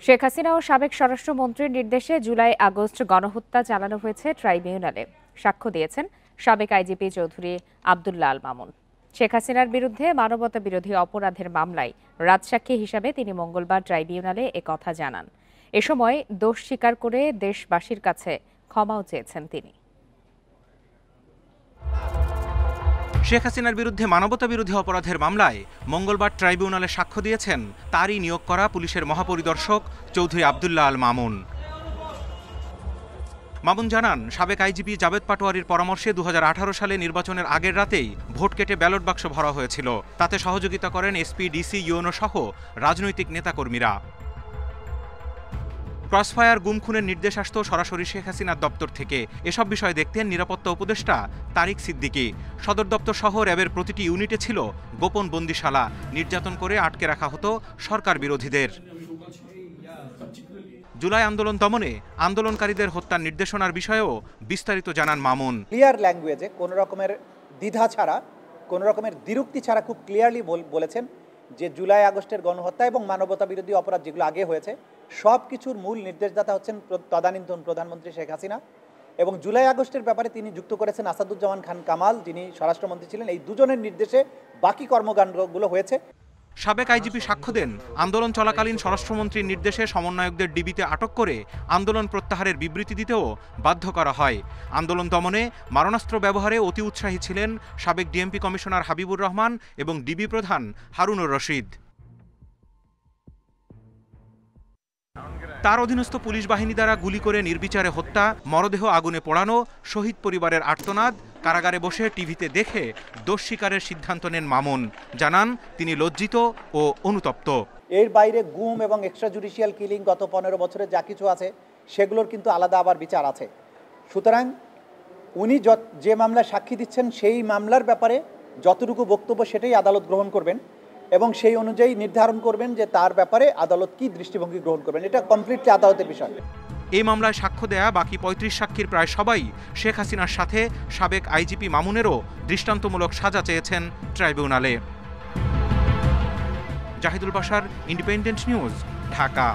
শেখ হাসিনা ও সাবেক স্বরাষ্ট্রমন্ত্রীর নির্দেশে জুলাই-আগস্ট গণহত্যা চালানো হয়েছে ট্রাইব্যুনালে। সাক্ষ্য দিয়েছেন সাবেক আইজিপি চৌধুরী আব্দুল্লাহ আল মামুন। শেখ হাসিনার বিরুদ্ধে মানবতাবিরোধী অপরাধের মামলায় রাজসাক্ষী হিসাবে তিনি মঙ্গলবার ট্রাইব্যুনালে একথা জানান। এ সময় দোষ স্বীকার করে দেশবাসীর কাছে ক্ষমাও চেয়েছেন তিনি। শেখ হাসিনার বিরুদ্ধে মানবতাবিরোধী অপরাধের মামলায় মঙ্গলবার ট্রাইব্যুনালে সাক্ষ্য দিয়েছেন তারই নিয়োগ করা পুলিশের মহাপরিদর্শক চৌধুরী আব্দুল্লাহ আল মামুন। মামুন জানান, সাবেক আইজিপি জাবেদ পাটোয়ারির পরামর্শে 2018 সালে নির্বাচনের আগের রাতেই ভোট কেটে ব্যালট বাক্স ভরা হয়েছিল। তাতে সহযোগিতা করেন এসপি, ডিসি, ইউএনও সহ রাজনৈতিক নেতাকর্মীরা। ক্রসফায়ার গুম খুনের নির্দেশ আসত সরাসরি শেখ হাসিনার দপ্তর থেকে। এসব বিষয় দেখতেন নিরাপত্তা উপদেষ্টা তারিক সিদ্দিকী। সদর দপ্তর সহ র্যাবের প্রতিটি ইউনিটে ছিল গোপন বন্দিশালা। নির্যাতন করে আটকে রাখা হতো সরকার বিরোধীদের। জুলাই আন্দোলন দমনে আন্দোলনকারীদের হত্যার নির্দেশনার বিষয়েও বিস্তারিত জানান মামুন। ক্লিয়ার ল্যাঙ্গুয়েজে কোনো রকমের দ্বিধা ছাড়া, কোনো রকমের দ্বিরুক্তি ছাড়া খুব ক্লিয়ারলি বলেছেন যে জুলাই আগস্টের গণহত্যা এবং মানবতা বিরোধী অপরাধ যেগুলো আগে হয়েছে সব কিছুর মূল নির্দেশদাতা হচ্ছেন তদানীন্তন প্রধানমন্ত্রী শেখ হাসিনা। এবং জুলাই আগস্টের ব্যাপারে তিনি যুক্ত করেছেন আসাদুজ্জামান খান কামাল, যিনি স্বরাষ্ট্রমন্ত্রী ছিলেন। এই দুজনের নির্দেশে বাকি কর্মকাণ্ডগুলো হয়েছে। সাবেক আইজিপি সাক্ষ্য দেন, আন্দোলন চলাকালীন স্বরাষ্ট্রমন্ত্রীর নির্দেশে সমন্বয়কদের ডিবিতে আটক করে আন্দোলন প্রত্যাহারের বিবৃতি দিতেও বাধ্য করা হয়। আন্দোলন দমনে মারণাস্ত্র ব্যবহারে অতি উৎসাহী ছিলেন সাবেক ডিএমপি কমিশনার হাবিবুর রহমান এবং ডিবি প্রধান হারুনুর রশিদ। তার অধীনস্থ পুলিশ বাহিনী দ্বারা গুলি করে নির্বিচারে হত্যা, মরদেহ আগুনে পোড়ানো, শহীদ পরিবারের আর্তনাদ, কারাগারে বসে টিভিতে দেখে দোষ স্বীকারের সিদ্ধান্ত নেন মামুন। জানান, তিনি লজ্জিত ও অনুতপ্ত। এর বাইরে গুম এবং এক্সট্রা জুডিশিয়াল কিলিং গত 15 বছরে যা কিছু আছে সেগুলোর কিন্তু আলাদা আবার বিচার আছে। সুতরাং উনি যে মামলায় সাক্ষী দিচ্ছেন সেই মামলার ব্যাপারে যতটুকু বক্তব্য সেটাই আদালত গ্রহণ করবেন এবং সেই অনুযায়ী নির্ধারণ করবেন যে তার ব্যাপারে আদালত কি দৃষ্টিভঙ্গি গ্রহণ করবেন। এটা কমপ্লিটলি আদালতের বিষয়। এই মামলায় সাক্ষ্য দেয়া বাকি 35 সাক্ষীর প্রায় সবাই শেখ হাসিনার সাথে সাবেক আইজিপি মামুনেরও দৃষ্টান্তমূলক সাজা চেয়েছেন ট্রাইব্যুনালে। Zahidul Bashar, independent news, Dhaka.